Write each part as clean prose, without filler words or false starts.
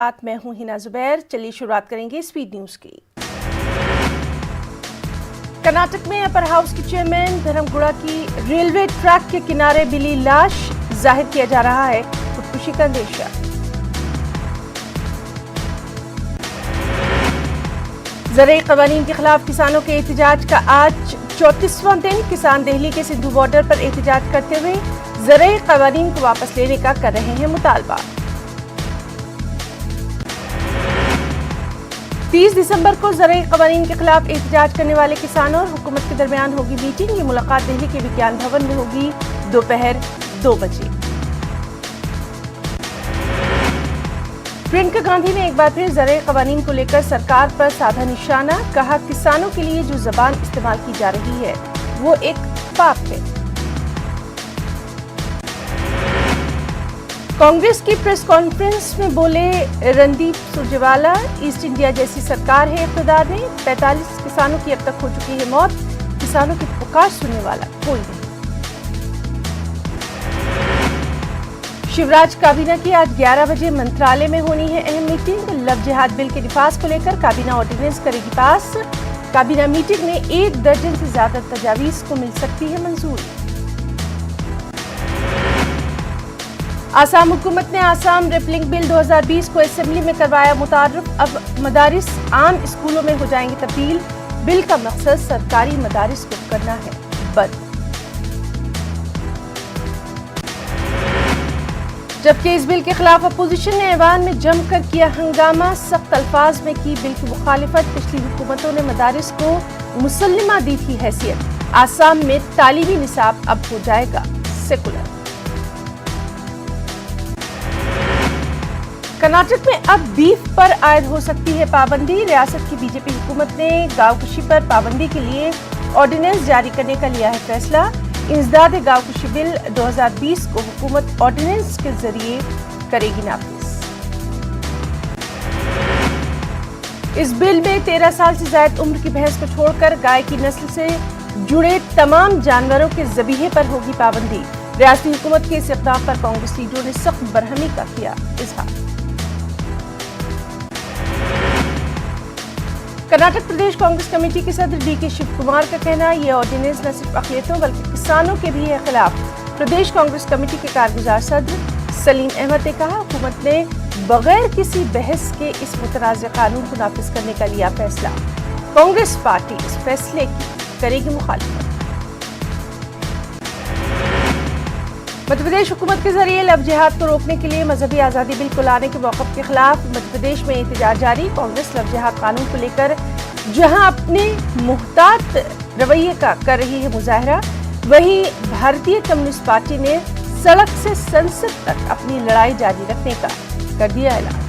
میں ہوں ہنا زبیر۔ چلیے شروعات کریں گے اسپیڈ نیوز کی۔ کرناٹک میں اپر ہاؤس کے چیئرمین دھرم گوڑا کی ریلوے ٹریک کے کنارے ملی لاش، ظاہر کیا جا رہا ہے خودکشی کا اندیشہ۔ زرعی قوانین کے خلاف کسانوں کے احتجاج کا آج 34واں دن۔ کسان دہلی کے سندھو بارڈر پر احتجاج کرتے ہوئے زرعی قوانین کو واپس لینے کا کر رہے ہیں مطالبہ۔ 30 دسمبر کو زرعی قوانین کے خلاف احتجاج کرنے والے کسانوں اور حکومت کے درمیان ہوگی میٹنگ۔ یہ ملاقات دہلی کے وگیان بھون میں ہوگی دوپہر 2 بجے۔ پرینکا گاندھی نے ایک بار پھر زرعی قوانین کو لے کر سرکار پر سادھا نشانہ، کہا کسانوں کے لیے جو زبان استعمال کی جا رہی ہے وہ ایک پاپ ہے۔ کانگریس کی پریس کانفرنس میں بولے رندیپ سرجیوالا، ایسٹ انڈیا جیسی سرکار ہے اقتدار میں، 45 کسانوں کی اب تک ہو چکی ہے موت، کسانوں کی پکار سننے والا کوئی نہیں۔ شیوراج کابینہ کی آج 11 بجے منترالیہ میں ہونی ہے اہم میٹنگ۔ لو جہاد بل کے نفاذ کو لے کر کابینہ آرڈیننس کرے گی پاس۔ کابینہ میٹنگ میں 1 درجن سے زیادہ تجاویز کو مل سکتی ہے منظوری۔ آسام حکومت نے آسام ریپلنگ بل 2020 کو اسمبلی میں کروایا متعارف۔ اب مدارس عام اسکولوں میں ہو جائیں گے تبدیل۔ بل کا مقصد سرکاری مدارس کو کرنا ہے بند۔ جبکہ اس بل کے خلاف اپوزیشن نے ایوان میں جم کر کیا ہنگامہ، سخت الفاظ میں کی بل کی مخالفت۔ پچھلی حکومتوں نے مدارس کو مسلمہ دی تھی حیثیت، آسام میں تعلیمی نصاب اب ہو جائے گا سیکولر۔ کرناٹک میں اب بیف پر عائد ہو سکتی ہے پابندی۔ ریاست کی بی جے پی حکومت نے گاؤ کشی پر پابندی کے لیے آرڈیننس جاری کرنے کا لیا ہے فیصلہ۔ انسداد گاؤ کشی بل 2020 کو حکومت آرڈیننس کے ذریعے کرے گی نافذ۔ اس بل میں 13 سال سے زائد عمر کی بھینس کو چھوڑ کر گائے کی نسل سے جڑے تمام جانوروں کے ذبیحے پر ہوگی پابندی۔ ریاستی حکومت کے اس اقدام پر کانگریس لیڈروں نے سخت برہمی کا کیا اظہار۔ کرناٹک پردیش کانگریس کمیٹی کے صدر ڈی کے شیو کمار کا کہنا، یہ آرڈیننس نہ صرف اقلیتوں بلکہ کسانوں کے بھی ہے خلاف۔ پردیش کانگریس کمیٹی کے کارگزار صدر سلیم احمد نے کہا، حکومت نے بغیر کسی بحث کے اس متنازع قانون کو نافذ کرنے کا لیا فیصلہ۔ کانگریس پارٹی اس فیصلے کی کرے گی مخالفت۔ مدھیہ پردیش حکومت کے ذریعے لو جہاد کو روکنے کے لیے مذہبی آزادی بل کو لانے کے موقف کے خلاف مدھیہ پردیش میں احتجاج جاری۔ کانگریس لو جہاد قانون کو لے کر جہاں اپنے محتاط رویے کا کر رہی ہے مظاہرہ، وہیں بھارتیہ کمیونسٹ پارٹی نے سڑک سے سنسد تک اپنی لڑائی جاری رکھنے کا کر دیا اعلان۔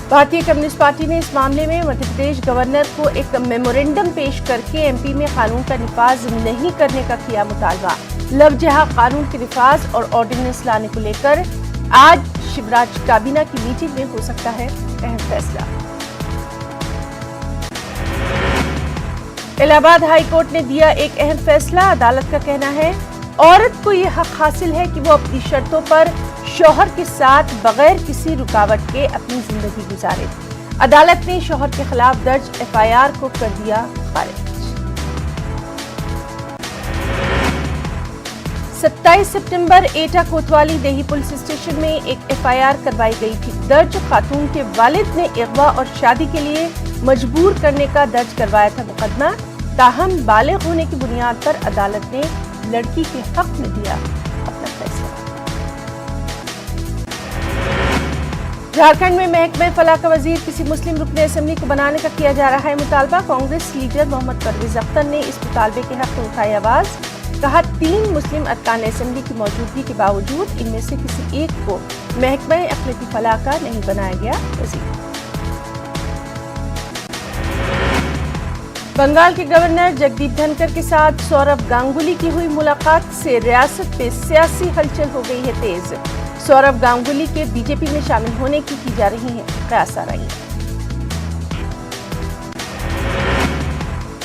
بھارتیہ کمیونسٹ پارٹی نے اس معاملے میں مدھیہ پردیش گورنر کو ایک میمورنڈم پیش کر کے ایم پی میں قانون کا نفاذ نہیں کرنے کا کیا مطالبہ۔ لو جہاد قانون کے نفاذ اور آرڈیننس لانے کو لے کر آج شیوراج کابینہ کی میٹنگ میں ہو سکتا ہے اہم فیصلہ۔ الہ آباد ہائی کورٹ نے دیا ایک اہم فیصلہ۔ عدالت کا کہنا ہے، عورت کو یہ حق حاصل ہے کہ وہ اپنی شرطوں پر شوہر کے ساتھ بغیر کسی رکاوٹ کے اپنی زندگی گزارے۔ عدالت نے شوہر کے خلاف درج ایف آئی آر کو کر دیا خارج۔ 27 سپتمبر ایٹا کوتوالی دیہی پولیس اسٹیشن میں ایک ایف آئی آر کروائی گئی تھی درج۔ خاتون کے والد نے اغوا اور شادی کے لیے مجبور کرنے کا درج کروایا تھا مقدمہ، تاہم بالغ ہونے کی بنیاد پر عدالت نے لڑکی کے حق میں دیا اپنا فیصلہ۔ جھارکھنڈ میں محکمہ فلاح کا وزیر کسی مسلم رکن اسمبلی کو بنانے کا کیا جا رہا ہے مطالبہ۔ کانگریس لیڈر محمد پرویز اختر نے اس مطالبے کے حق میں اٹھائی آواز، کہا 3 مسلم ارکان اسمبلی کی موجودگی کے باوجود ان میں سے کسی ایک کو محکمہ اقلیتی فلاح کا نہیں بنایا گیا وزیر۔ بنگال کے گورنر جگدیپ دھنکر کے ساتھ سوربھ گانگولی کی ہوئی ملاقات سے ریاست میں سیاسی ہلچل ہو گئی ہے تیز۔ سوربھ گانگولی کے بی جے پی میں شامل ہونے کی جا رہی ہیں قیاس آرائیاں۔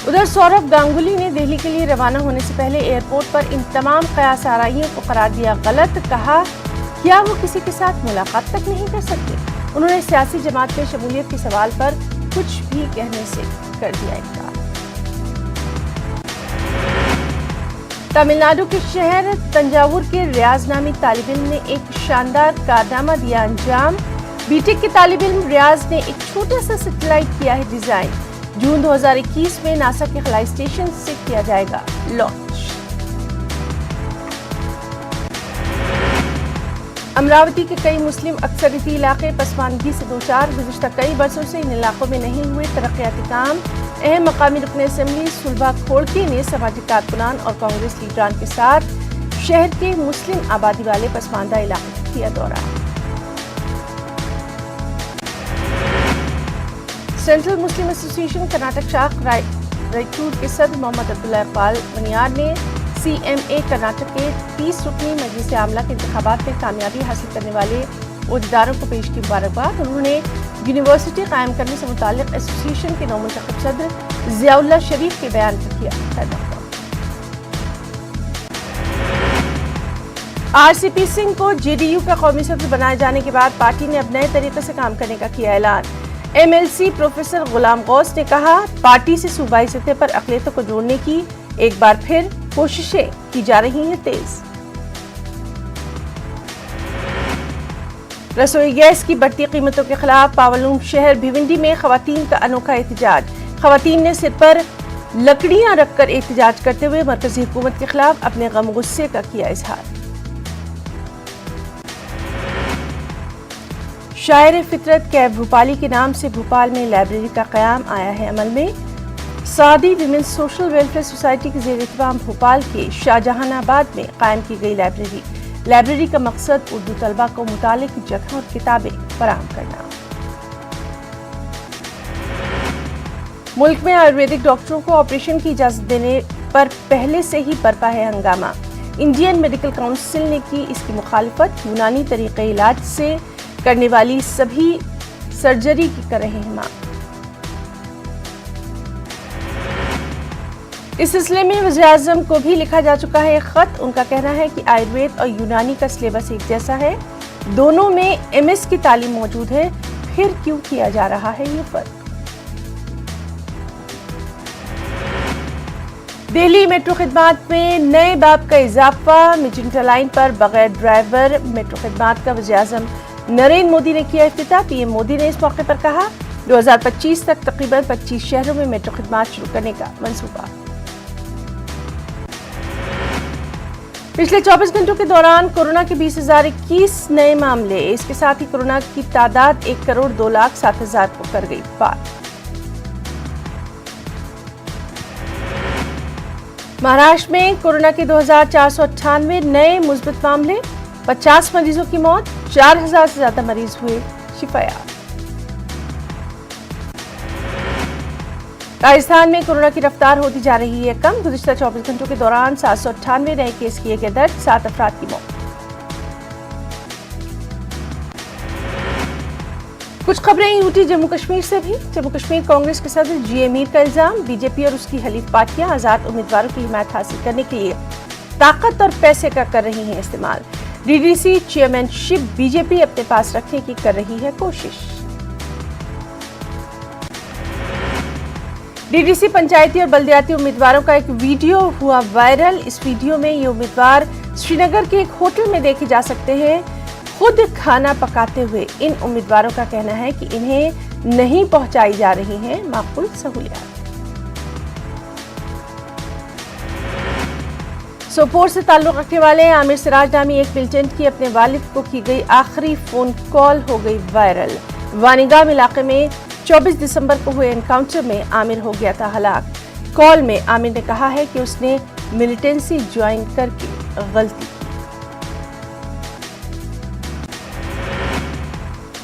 ادھر سوربھ گانگولی نے دہلی کے لیے روانہ ہونے سے پہلے ایئرپورٹ پر ان تمام قیاس آرائیوں کو قرار دیا غلط، کہا کیا وہ کسی کے ساتھ ملاقات تک نہیں کر سکتے؟ انہوں نے سیاسی جماعت میں شمولیت کے سوال پر کچھ بھی کہنے سے کر دیا انکار۔ تمل ناڈو کے شہر تنجاور کے ریاض نامی طالب علم نے ایک شاندار کارنامہ دیا انجام۔ بی ٹیک کے طالب علم ریاض نے ایک چھوٹا سا سیٹلائٹ کیا ہے ڈیزائن۔ جون 2021 میں ناسا کے خلائی اسٹیشن سے کیا جائے گا لانچ۔ امراوتی کے کئی مسلم اکثریتی علاقے پسماندگی سے دوچار، گزشتہ کئی برسوں سے ان علاقوں میں نہیں ہوئے ترقیاتی کام۔ اہم مقامی رکن اسمبلی سلبھا کھوڑکے نے سماجی کارکنان اور کانگریس لیڈران کے ساتھ شہر کے مسلم آبادی والے پسماندہ علاقے کا کیا دورہ۔ سینٹرل مسلم ایسوسی ایشن کرناٹک شاخ رائچور کے صدر محمد عبداللہ اقبال منیار نے سی ایم اے کرناٹک کے 30 رکنی مجلس عاملہ کے انتخابات میں کامیابی حاصل کرنے والے عہدیداروں کو پیش کی مبارکباد۔ انہوں نے یونیورسٹی قائم کرنے سے متعلق ایسوسی ایشن کے نومنتخب صدر ضیاء اللہ شریف کے بیان پر کیا خیر مقدم۔ آر سی پی سنگھ کو جے ڈی یو کا قومی صدر بنائے جانے کے بعد پارٹی نے اب نئے طریقے سے کام کرنے کا کیا اعلان۔ M L C professor Ghulam غوث نے کہا، پارٹی سے صوبائی سطح پر اقلیتوں کو جوڑنے کی ایک بار پھر کوششیں کی جا رہی ہیں تیز۔ رسوئی گیس کی بڑھتی قیمتوں کے خلاف پاولوم شہر بھیونڈی میں خواتین کا انوکھا احتجاج۔ خواتین نے سر پر لکڑیاں رکھ کر احتجاج کرتے ہوئے مرکزی حکومت کے خلاف اپنے غم غصے کا کیا اظہار۔ شاعر فطرت کیب بھوپالی کے نام سے بھوپال میں لائبریری کا قیام آیا ہے عمل میں۔ Saadi women's social welfare society کے زیر اہتمام بھوپال کے شاہ جہان آباد میں قائم کی گئی لائبریری کا مقصد اردو طلبہ کو مطالعے کی جگہ اور کتابیں فراہم کرنا۔ ملک میں آیورویدک ڈاکٹروں کو آپریشن کی اجازت دینے پر پہلے سے ہی برپا ہے ہنگامہ۔ انڈین میڈیکل کونسل نے کی اس کی مخالفت، یونانی طریقے علاج سے کرنے والی سبھی سرجری کی کر رہے ہیں مانگ۔ اس سلسلے میں وزیر اعظم کو بھی لکھا جا چکا ہے ایک خط۔ ان کا کہنا ہے کہ آیوروید اور یونانی کا سلیبس ایک جیسا ہے، دونوں میں ایم ایس کی تعلیم موجود ہے، پھر کیوں کیا جا رہا ہے یہ فرق۔ دہلی میٹرو خدمات میں نئے باب کا اضافہ، میجنٹا لائن پر بغیر ڈرائیور میٹرو خدمات کا وزیر اعظم نریندر مودی نے کیا افتتاح۔ پی ایم مودی نے اس موقع پر کہا، 2025 تک تقریباً 25 شہروں میں میٹرو خدمات شروع کرنے کا منصوبہ۔ پچھلے 24 گھنٹوں کے دوران کورونا کے 20,021 نئے معاملے، اس کے ساتھ ہی کورونا کی تعداد 1,02,07,000 کو کر گئی پار۔ مہاراشٹر میں کورونا کے 2,498 نئے مثبت معاملے، 50 مریضوں کی موت، 4,000 سے زیادہ مریض ہوئے شفایاب۔ راجستھان میں کورونا کی رفتار ہوتی جا رہی ہے کم، گزشتہ 24 گھنٹوں کے دوران 798 نئے کیس کیے گئے درج، 7 افراد کی موت۔ کچھ خبریں یوٹی جموں کشمیر سے بھی۔ جموں کشمیر کانگریس کے صدر جی اے میر کا الزام، بی جے پی اور اس کی حلیف پارٹیاں آزاد امیدواروں کی حمایت حاصل کرنے کے لیے طاقت اور پیسے کا کر رہی ہیں استعمال۔ ڈی ڈی سی چیئرمین شپ بی جے پی اپنے پاس رکھنے کی کر رہی ہے کوشش۔ ڈی ڈی سی پنچایتی اور بلدیاتی امیدواروں کا ایک ویڈیو ہوا وائرل۔ اس ویڈیو میں یہ امیدوار سری نگر کے ایک ہوٹل میں دیکھے جا سکتے ہیں خود کھانا پکاتے ہوئے۔ ان امیدواروں کا کہنا ہے کہ انہیں نہیں پہنچائی جا رہی ہیں معقول سہولیات۔ سوپور سے تعلق رکھنے والے عامر سراج نامی ایک ملٹنٹ کی اپنے والد کو کی گئی آخری فون کال ہو گئی وائرل۔ وانیگام علاقے میں 24 دسمبر کو ہوئے انکاؤنٹر میں عامر ہو گیا تھا ہلاک۔ کال میں عامر نے کہا ہے کہ اس نے ملیٹنسی جوائن کر کے غلطی کی۔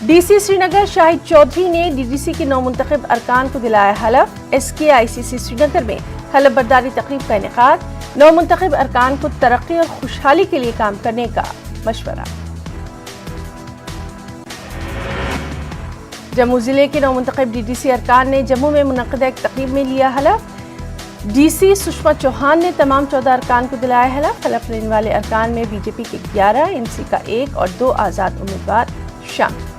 ڈی سی سری نگر شاہد چودھری نے ڈی ڈی سی کے نومنتخب ارکان کو دلایا حلف۔ ایس کے آئی سی سی سری نگر میں حلف برداری تقریب کا انعقاد، نومنتخب ارکان کو ترقی اور خوشحالی کے لیے کام کرنے کا مشورہ۔ جموں ضلع کے نومنتخب ڈی ڈی سی ارکان نے جموں میں منعقدہ ایک تقریب میں لیا حلف۔ डीसी सुषमा चौहान ने तमाम 14 अरकान को दिलाया हलफ लेने वाले अरकान में बीजेपी के 11, एनसी का 1 और 2 आजाद उम्मीदवार शामिल।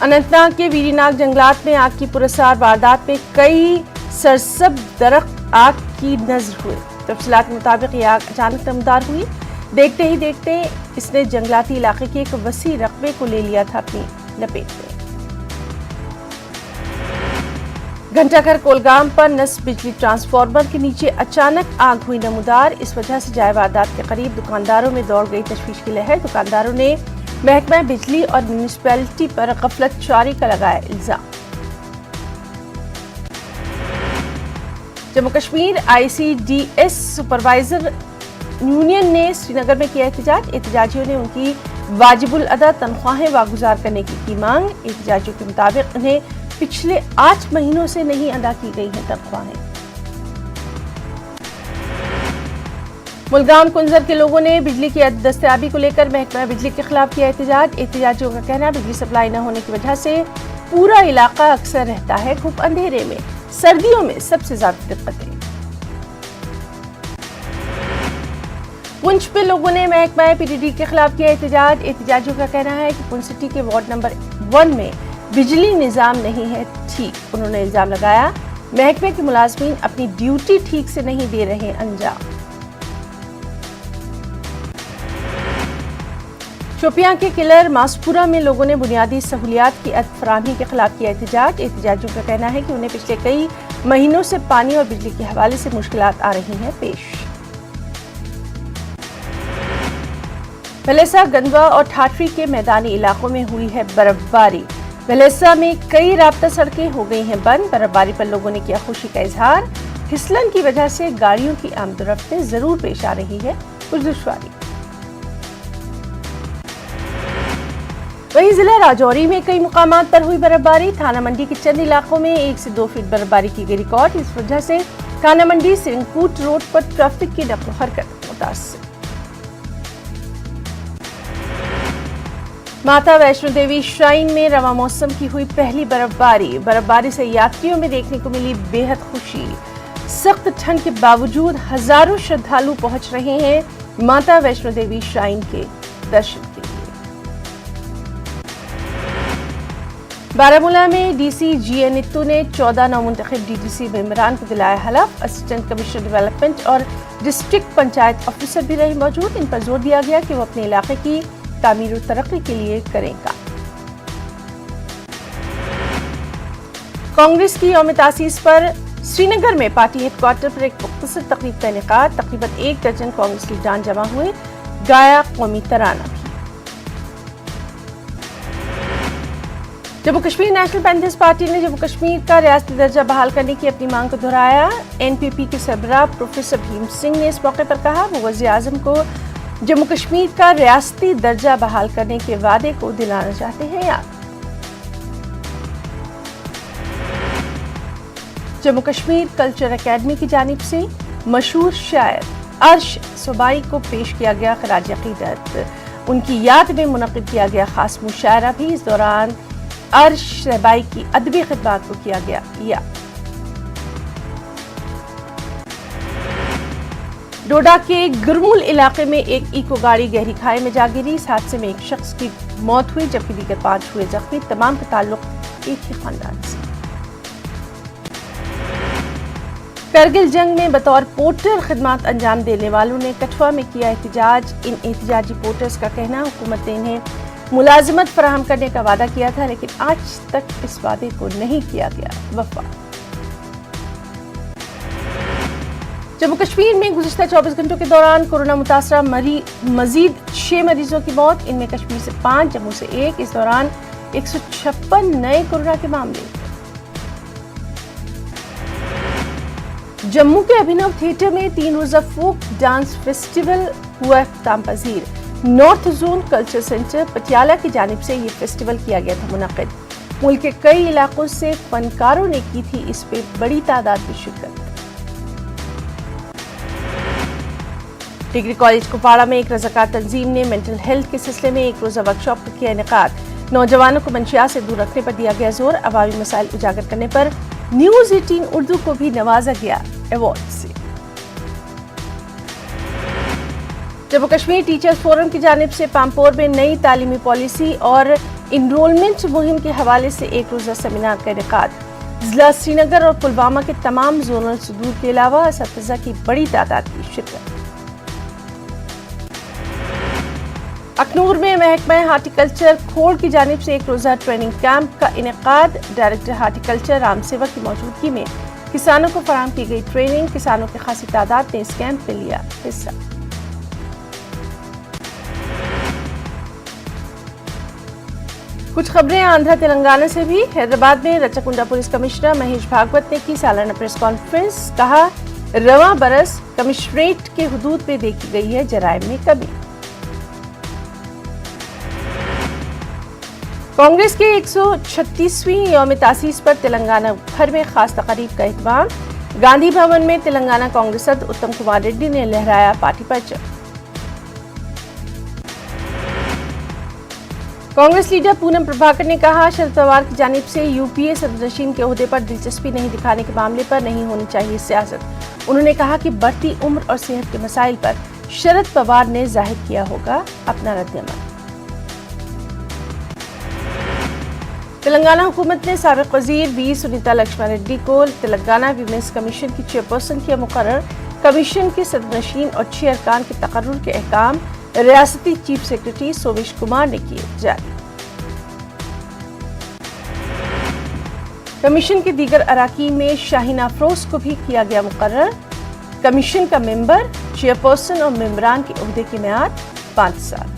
अनंतनाग के वीरीनाग जंगलात में आग की पुरस्कार वारदात में कई सरसब्ज दरख्त आग की नजर हुए। तफसीलात के मुताबिक ये आग अचानक नमदार हुई। देखते ही देखते इसने जंगलाती इलाके के एक वसी रकबे को ले लिया था अपनी लपेट में। घंटाघर कोलगाम पर नस्ब बिजली ट्रांसफार्मर के नीचे अचानक आग हुई नमदार। इस वजह से जाए वारदात के करीब दुकानदारों में दौड़ गई तशवीश की लहर। दुकानदारों ने महकमा बिजली और म्यूनिसिपैलिटी पर गफलत जारी का लगाया इल्जाम। Jammu Kashmir ICDS supervisor union ने श्रीनगर में किया एहतजाज। एहतजाजियों ने उनकी वाजिबुल अदा तनख्वाहें वागुजार करने की मांग। एहतजाजियों के मुताबिक उन्हें पिछले 8 महीनों से नहीं अदा की गई हैं तनख्वाहें। मुलगाम कुंजर के लोगों ने बिजली की दस्तयाबी को लेकर महकमा बिजली के खिलाफ किया एहतजाज। एहतजाजियों का कहना बिजली सप्लाई न होने की वजह से पूरा इलाका अक्सर रहता है खूब अंधेरे में। सर्दियों में सबसे ज्यादा दिक्कतें। पुंछ पे लोगों ने महकमा PDD के खिलाफ किया एहतजाज। एहतजाजियों का कहना है कि पुंछ सिटी के वार्ड नंबर 1 में बिजली निजाम नहीं है ठीक। उन्होंने इल्जाम लगाया महकमे के मुलाजमीन अपनी ड्यूटी ठीक से नहीं दे रहे अंजाम। शोपियां के किलर मासपुरा में लोगों ने बुनियादी सहूलियात की फराहमी के खिलाफ किया एहतजाज। एहतजाजियों का कहना है कि उन्हें पिछले कई महीनों से पानी और बिजली के हवाले से मुश्किलात आ रही हैं पेश। भलेसा, गंदवा और ठाठरी के मैदानी इलाकों में हुई है बर्फबारी। भलेसा में कई राब्ता सड़कें हो गई हैं बंद। बर्फबारी पर लोगों ने किया खुशी का इजहार। फिसलन की वजह से गाड़ियों की आमदोरफ्त में जरूर पेश आ रही है कुछ दुश्वारी। वहीं जिला राजौरी में कई मुकामात पर हुई बर्फबारी। थाना मंडी के चंद इलाकों में 1 से 2 फीट बर्फबारी की गई रिकॉर्ड। इस वजह से थाना मंडी सिरंगकूट रोड पर ट्रैफिक की नक्ल हरकत मुतासिर। माता वैष्णो देवी श्राइन में रवा मौसम की हुई पहली बर्फबारी। बर्फबारी से यात्रियों में देखने को मिली बेहद खुशी। सख्त ठंड के बावजूद हजारों श्रद्धालु पहुंच रहे हैं माता वैष्णो देवी श्राइन के दर्शन के लिए। बारामूला में डीसी GA नित्तू ने 14 नवमुंतखब DDC मेंबरान को दिलाया हलफ। असिस्टेंट कमिश्नर डेवलपमेंट और डिस्ट्रिक्ट पंचायत ऑफिसर भी रहे मौजूद। इन पर जोर दिया गया कि वो अपने इलाके की तामीर और तरक्की के लिए करेगा। कांग्रेस की यौम तासीस पर श्रीनगर में पार्टी हेडक्वार्टर पर एक मुख्तसर तकरीब का इनेकाद। तकरीबन 1 दर्जन कांग्रेस लीडरान जमा हुए, गाया कौमी तराना भी। Jammu Kashmir national panthers party ने जम्मू कश्मीर का रियासती दर्जा बहाल करने की अपनी मांग को दोहराया। NPP के सरबराह प्रोफेसर भीम सिंह ने इस मौके पर कहा वो वज़ीर आज़म को जम्मू कश्मीर का रियासती दर्जा बहाल करने के वादे को दिलाना चाहते हैं याद। जम्मू कश्मीर कल्चर एकेडमी की जानिब से मशहूर शायर अर्श सुबाई को पेश किया गया खराज अकीदत। उनकी याद में मुनक़िद किया गया खास मुशायरा भी। इस दौरान अर्श सुबाई की अदबी खिदमत को किया गया याद। डोडा के गुरमुल इलाके में एक इको गाड़ी गहरी खाई में जा गिरी। इस हादसे में एक शख्स की मौत हुई जबकि दीगर 5 हुए जख्मी। तमाम का ताल्लुक एक ही खानदान से। करगिल जंग में बतौर पोर्टर खिदमत अंजाम देने वालों ने कठुआ में किया एहतजाज। इन एहतजाजी पोर्टर्स का कहना हुकूमत ने इन्हें मुलाजमत फराहम करने का वादा किया था लेकिन आज तक इस वादे को नहीं किया गया वफा। जम्मू कश्मीर में गुज़िश्ता 24 घंटों के दौरान कोरोना मुतासरा मजीद 6 मरीजों की मौत। इनमें कश्मीर से 5, जम्मू से 1। इस दौरान 156 नए कोरोना के मामले। जम्मू के अभिनव थिएटर में 3 रोजा फोक डांस फेस्टिवल हुआ इख्तिताम पजीर। North zone culture centre Patiala की जानिब से ये फेस्टिवल किया गया था मुनक़िद। मुल्क के कई इलाकों से फनकारों ने की थी इस पे बड़ी तादाद में शिरकत। डिग्री कॉलेज कुपवाड़ा में एक रज़ाकार तंजीम ने मेंटल हेल्थ के सिलसिले में एक रोज़ा वर्कशॉप का किया इनेकाद। नौजवानों को मंशियात से दूर रखने पर दिया गया जोर। अवामी मसाइल उजागर करने पर न्यूज 18 उर्दू को भी नवाजा गया अवार्ड से। जम्मू कश्मीर टीचर्स फोरम की जानिब से पामपोर में नई तालीमी पॉलिसी और इनरोलमेंट मुहिम के हवाले से एक रोज़ा सेमिनार का इनेकाद। जिला श्रीनगर और पुलवामा के तमाम जोनल सुदूर के अलावा असतिज़ा की बड़ी तादाद की शिरकत। अखनूर में महकमा हार्टिकल्चर खोड़ की जानिब से एक रोज़ा ट्रेनिंग कैंप का इनेकाद। डायरेक्टर हार्टिकल्चर राम सेवक की मौजूदगी में किसानों को फराहम की गई ट्रेनिंग। किसानों की खासी तादाद ने इस कैंप में लिया हिस्सा। कुछ खबरें आंध्र तेलंगाना से भी। हैदराबाद में रचकुंडा पुलिस कमिश्नर महेश भागवत ने की सालाना प्रेस कॉन्फ्रेंस। कहा, रवां बरस कमिश्नरेट के हुदूद में देखी गई है जराइम में कमी। कांग्रेस के 136वीं यौम तासीस पर तेलंगाना भर में खास तकरीब का एहतमाम। गांधी भवन में तेलंगाना कांग्रेस सदर उत्तम कुमार रेड्डी ने लहराया पार्टी परचम। कांग्रेस लीडर पूनम प्रभाकर ने कहा, शरद पवार की जानिब से यूपीए सदरनशीन के ओहदे पर दिलचस्पी नहीं दिखाने के मामले पर नहीं होनी चाहिए सियासत। उन्होंने कहा कि बढ़ती उम्र और सेहत के मसाइल पर शरद पवार ने जाहिर किया होगा अपना रद्द-ए-अमल। तेलंगाना हुकूमत ने साबिक वजीर वी सुनीता लक्ष्मण रेड्डी को तेलंगाना विमेंस कमीशन की चेयरपर्सन किया मुकर्रर। कमीशन के सदरनशीन और 6 अरकान के तकर्रुर के अहकाम रियासती चीफ सेक्रेटरी सोवेश कुमार ने किए जारी। कमीशन के दीगर अराकीन में शाहीन अफरोज को भी किया गया मुकर्रर। कमीशन का मेंबर, चेयरपर्सन और मेंबरान के ओहदे की मियाद 5 साल।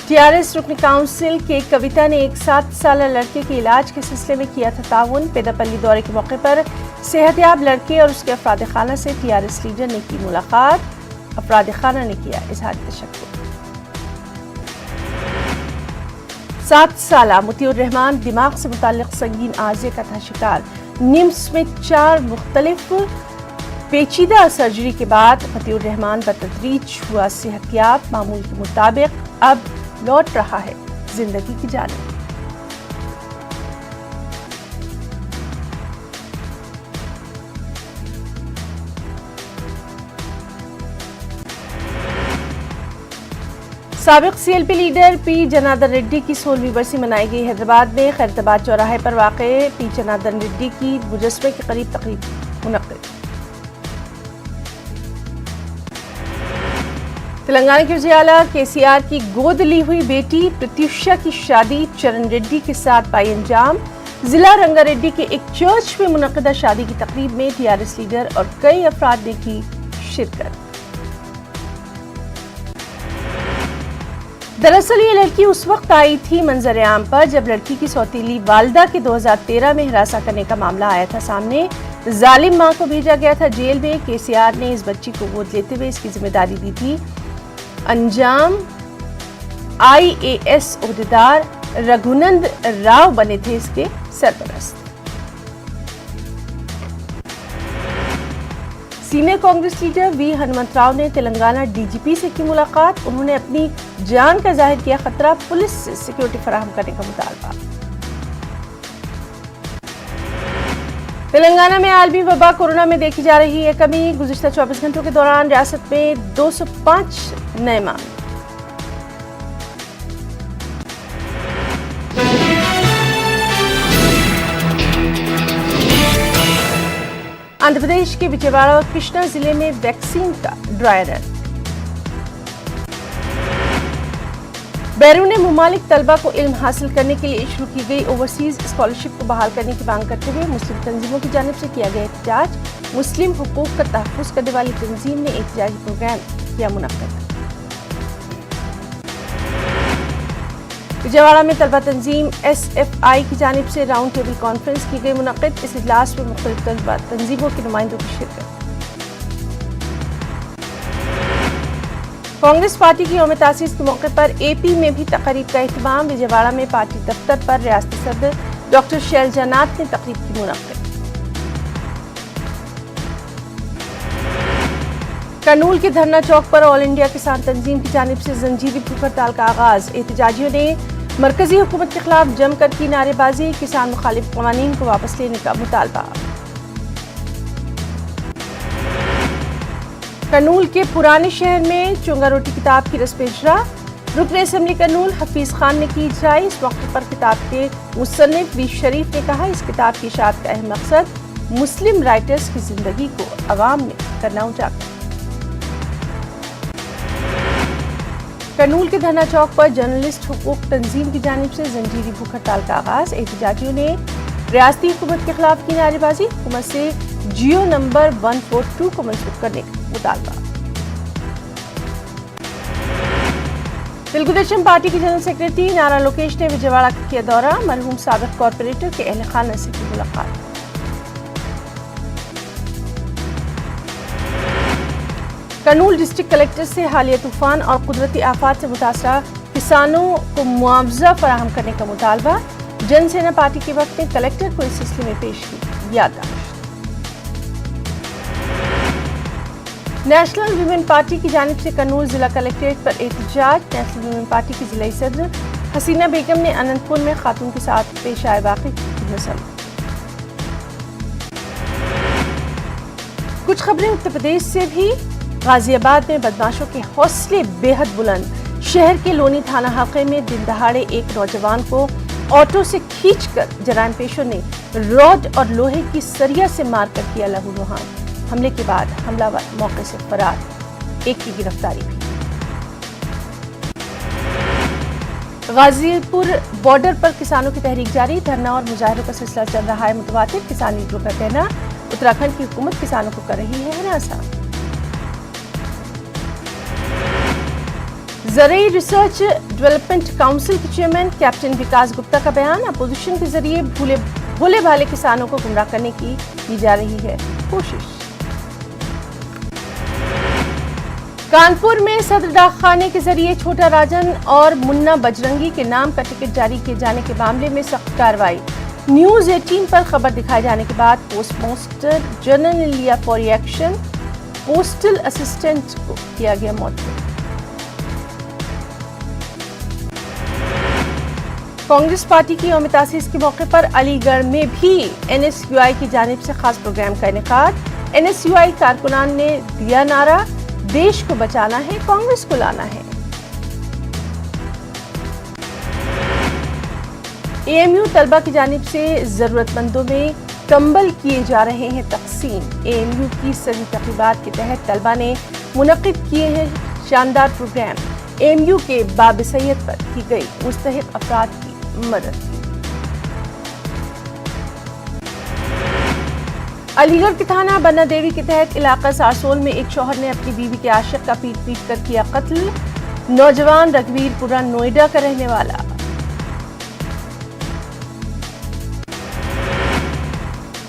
टीआरएस रुकन काउंसिल के कविता ने एक 7 साल लड़के के इलाज के सिलसिले में किया था ताउन। पेदापल्ली दौरे के मौके पर सेहतयाब लड़के और उसके अफराद खाना से टीआरएस लीडर ने की मुलाकात। अफराद खाना ने किया इजहार तशक्कुर। 7 साला मुतीउर रहमान दिमाग से मुताल्लिक संगीन आर्जे का था शिकार। निम्स में 4 मुख्तलिफ पेचीदा सर्जरी के बाद मुतीउर रहमान बतदरीज हुआ सेहतयाब। मामूल के मुताबिक अब लौट रहा है जिंदगी की जानिब। साबिक CLP leader P Janardan Reddy की 16वीं बरसी मनाई गई। हैदराबाद में खैरताबाद चौराहे पर वाक़े पी जनार्दन रेड्डी की मुजस्समे के करीब तकरीब मुनक्किद। तेलंगाना के वज़ीर आला केसीआर की गोद ली हुई बेटी प्रत्युषा की शादी चरण रेड्डी के साथ पाई अंजाम। जिला रंगारेड्डी के एक चर्च में मुनक्किदा शादी की तकरीब में टीआरएस लीडर और कई अफराद ने की शिरकत। दरअसल ये लड़की उस वक्त आई थी मंजर आम पर जब लड़की की सौतीली वालदा के 2013 में हिरासा करने का मामला आया था सामने। जालिम मां को भेजा गया था जेल में। केसीआर ने इस बच्ची को गोद लेते हुए इसकी जिम्मेदारी दी थी। अंजाम आईएएस ओहदेदार रघुनंद राव बने थे इसके सरपरस्त। Senior Congress leader V Hanumanth Rao ने तेलंगाना डीजीपी से की मुलाकात। उन्होंने अपनी जान का जाहिर किया खतरा। पुलिस से सिक्योरिटी फराहम करने का मुतालबा। तेलंगाना में आलमी वबा कोरोना में देखी जा रही है कमी। गुज़िश्ता 24 घंटों के दौरान रियासत में 205 नए मामले। आंध्र प्रदेश के विजयवाड़ा और कृष्णा जिले में वैक्सीन का ड्राई रन। बैरून मुमालिक तलबा को इल्म हासिल करने के लिए शुरू की गई ओवरसीज स्कॉलरशिप को बहाल करने की मांग करते हुए मुस्लिम तंजीमों की जानिब से किया गया एहतजाज। मुस्लिम हुकूक का तहफ़्फ़ुज़ करने वाली तंजीम ने एहतजाजी प्रोग्राम किया मुनक्किद। विजयवाड़ा में तलबा तंजीम एसएफआई की जानिब से राउंड टेबल कॉन्फ्रेंस की गई मुनक्किद। इस इजलास में मुख्तलिफ तलबा तंजीमों के नुमाइंदों की शिरकत। कांग्रेस पार्टी की यौम तासीस के मौके पर एपी में भी तकरीब का एहतमाम। विजयवाड़ा में पार्टी दफ्तर पर रियासती सदर डॉक्टर शैलजा नाथ ने तकरीब की मुनक्किद। करनूल के धरना चौक पर ऑल इंडिया किसान तंजीम की जानिब से जंजीरी भूख हड़ताल का आगाज। एहतजाजियों ने मरकजी हुकूमत के खिलाफ जमकर की नारेबाजी, किसान मुखालिफ कवानीन को वापस लेने का मुतालबा। करनूल के पुराने शहर में चुंगा रोटी किताब की रस्म इजरा। रुकन असम्बली करनूल हफीज खान ने की इजराई। इस मौके पर किताब के मुसन्निफ वी शरीफ ने कहा, इस किताब की इशाअत का अहम मकसद मुस्लिम राइटर्स की जिंदगी को अवाम में करना उजागर। करनूल के धरना चौक पर जर्नलिस्ट हुकूक तंजीम की जानिब से जंजीरी भूख हड़ताल का आगाज। एहतजाजियों ने रियासती हुकूमत के खिलाफ की नारेबाजी, हुकूमत से जियो नंबर 142 को मंसूख करने का मुतालबा। तेलुगुदेशम पार्टी के जनरल सेक्रेटरी नारा लोकेश ने विजयवाड़ा का किया दौरा। मरहूम साबिक कॉर्पोरेटर के अहल खाना से की मुलाकात। करनूल डिस्ट्रिक्ट कलेक्टर से हालिया तूफान और कुदरती आफात से मुतासरा किसानों को मुआवजा फराहम करने का मुतालबा। जनसेना पार्टी के वक्त में कलेक्टर को इस सिलसिले में पेश की याददाश्त। नेशनल वीमेन पार्टी की जानिब से करनूल जिला कलेक्ट्रेट पर एहतजाज। नेशनल वीमेन पार्टी की जिला सदर हसीना बेगम ने अनंतपुर में खातून के साथ पेश आए वाक़े की नज़र। कुछ खबरें उत्तर प्रदेश से भी। गाजियाबाद में बदमाशों के हौसले बेहद बुलंद। शहर के लोनी थाना हल्के में दिन दहाड़े एक नौजवान को ऑटो से खींचकर जराइम पेशों ने रॉड और लोहे की सरिया से मारकर किया लहूलुहान। हमले के बाद हमलावर मौके से फरार, एक की गिरफ्तारी भी। गाजीपुर बॉर्डर पर किसानों की तहरीक जारी। धरना और मुजाहरों का सिलसिला चल रहा है मुतवातिर। किसान लीडरों का कहना, उत्तराखंड की हुकूमत किसानों को कर रही है हरासा। ज़रई रिसर्च डेवलपमेंट काउंसिल के चेयरमैन कैप्टन विकास गुप्ता का बयान, अपोजिशन के जरिए भोले भाले किसानों को गुमराह करने की जा रही है कोशिश। कानपुर में सदर डाकखाने के जरिए छोटा राजन और मुन्ना बजरंगी के नाम का टिकट जारी किए जाने के मामले में सख्त कार्रवाई। न्यूज 18 पर खबर दिखाए जाने के बाद पोस्टमास्टर जनरल ने लिया फौरी एक्शन। पोस्टल असिस्टेंट को किया गया मौत। कांग्रेस पार्टी की यौम तासीस के मौके पर अलीगढ़ में भी NSUI की जानिब से खास प्रोग्राम का इनेकाद। NSUI कारकुनान ने दिया नारा, देश को बचाना है, कांग्रेस को लाना है। AMU तलबा की जानिब से जरूरतमंदों में कंबल किए जा रहे हैं तकसीम। AMU की सभी तकरीबात के तहत तलबा ने मुनक्किद किए हैं शानदार प्रोग्राम। AMU के बाब सैयद पर की गई मुस्तहिक अफराद की मदद। अलीगढ़ के थाना बन्ना देवी के तहत इलाका सारसोल में एक शौहर ने अपनी बीवी के आशिक का पीट पीट कर किया कत्ल। नौजवान रघुवीरपुरा नोएडा का रहने वाला।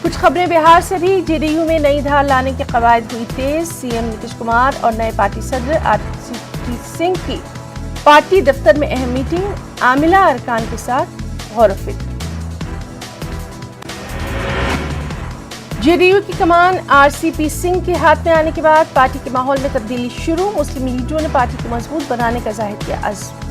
कुछ खबरें बिहार से भी। JDU में नई धार लाने की कवायद हुई तेज। CM नीतीश कुमार और नए पार्टी सदर RCP सिंह की पार्टी दफ्तर में अहम मीटिंग। आमिला अरकान के साथ गौर फिक्र। JDU की कमान RCP सिंह के हाथ में आने के बाद पार्टी के माहौल में तब्दीली शुरू। मुस्लिम लीडरों ने पार्टी को मजबूत बनाने का जाहिर किया अज़्म।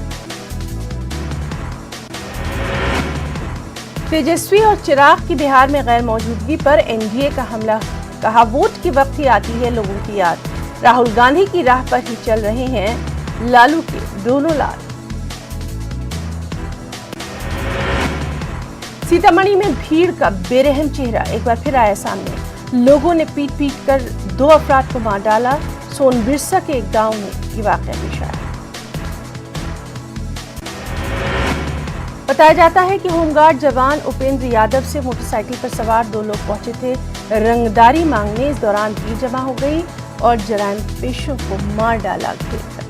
तेजस्वी और चिराग की बिहार में गैर मौजूदगी पर NDA का हमला। कहा, वोट के वक्त ही आती है लोगों की याद। राहुल गांधी की राह पर ही चल रहे हैं लालू के दोनों लाल। सीतामढ़ी में भीड़ का बेरहम चेहरा एक बार फिर आया सामने। लोगों ने पीट पीट कर 2 अफराद को मार डाला। सोनबिरसा के एक गांव में ये वाकया पेश आया। बताया जाता है कि होमगार्ड जवान उपेंद्र यादव से मोटरसाइकिल पर सवार 2 लोग पहुंचे थे रंगदारी मांगने। इस दौरान भीड़ जमा हो गई और जराइम पेशों को मार डाला घेरकर।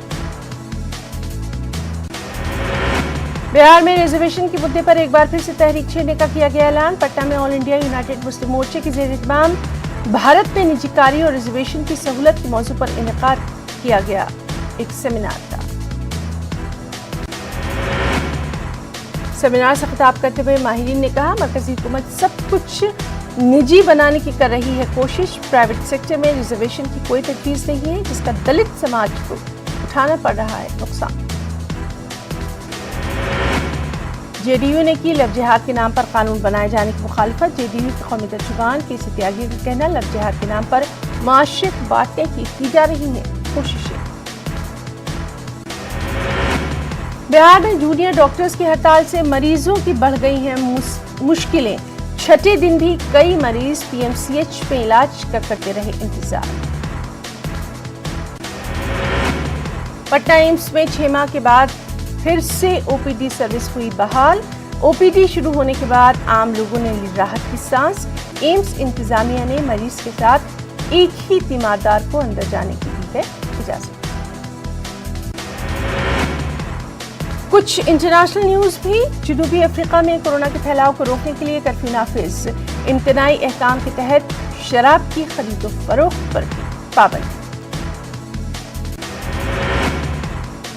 बिहार में रिजर्वेशन के मुद्दे पर एक बार फिर से तहरीक छेड़ने का किया गया ऐलान। पटना में ऑल इंडिया यूनाइटेड मुस्लिम मोर्चे के ज़ेर-ए-इत्माम भारत में निजी कार्य और रिजर्वेशन की सहूलत के मौजू पर इनेकाद किया गया एक सेमिनार था। सेमिनार से खिताब करते हुए माहिरीन ने कहा, मरकजी हुकूमत सब कुछ निजी बनाने की कर रही है कोशिश। प्राइवेट सेक्टर में रिजर्वेशन की कोई तजवीज़ नहीं है, जिसका दलित समाज को उठाना पड़ रहा है नुकसान। जेडीयू ने की लव जिहाद के नाम पर कानून बनाए जाने की मुखालफत। जेडीयू के कौमी तर्जुमान केसी त्यागी का कहना, लव जिहाद के नाम पर माशियत बांटने की जा रही है कोशिशें। बिहार में जूनियर डॉक्टर्स की हड़ताल से मरीजों की बढ़ गई हैं मुश्किलें। छठे दिन भी कई मरीज पीएमसीएच में इलाज करते रहे इंतजार। पटना एम्स में 6 माह के बाद फिर से ओपीडी सर्विस हुई बहाल। ओपीडी शुरू होने के बाद आम लोगों ने ली राहत की सांस। एम्स इंतजामिया ने मरीज के साथ एक ही तीमारदार को अंदर जाने की दी है इजाजत। कुछ इंटरनेशनल न्यूज भी। जनूबी अफ्रीका में कोरोना के फैलाव को रोकने के लिए कर्फ्यू नाफिज। इम्तनाई अहकाम के तहत शराब की खरीद व फरोख्त पर भी पाबंदी।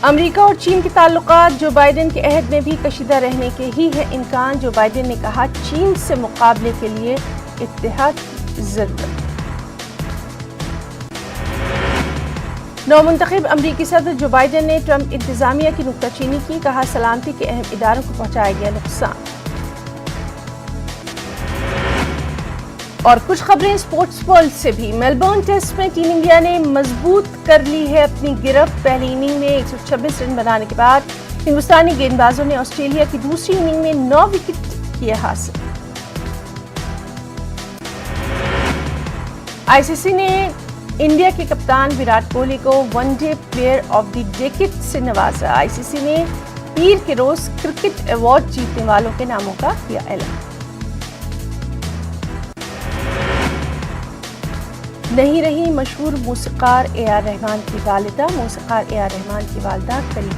अमेरिका और चीन के ताल्लुकात। जो बाइडेन के अहद में भी कशीदा रहने के ही है इम्कान। जो बाइडेन ने कहा, चीन से मुकाबले के लिए इत्तेहाद की जरूरत। नौमुंतखब अमरीकी सदर जो बाइडेन ने ट्रंप इंतजामिया की नुक्ताचीनी की। कहा, सलामती के अहम इदारों को पहुंचाया गया नुकसान। और कुछ खबरें स्पोर्ट्स वर्ल्ड से भी। मेलबर्न टेस्ट में टीम इंडिया ने मजबूत कर ली है अपनी गिरफ्त। पहली इनिंग में 126 रन बनाने के बाद हिंदुस्तानी गेंदबाजों ने ऑस्ट्रेलिया की दूसरी इनिंग में 9 विकेट किए हासिल। आईसीसी ने इंडिया के कप्तान विराट कोहली को one day player of the decade से नवाजा। आईसीसी ने पीर के रोज क्रिकेट अवार्ड जीतने वालों के नामों का किया ऐलान। नहीं रही मशहूर मौसीकार ए.आर. रहमान की वालिदा। मौसीकार ए.आर. रहमान की वालिदा करीम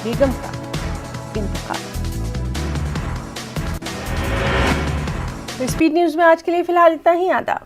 बेगम का इंतकाल। स्पीड न्यूज में आज के लिए फिलहाल इतना ही। आदाब।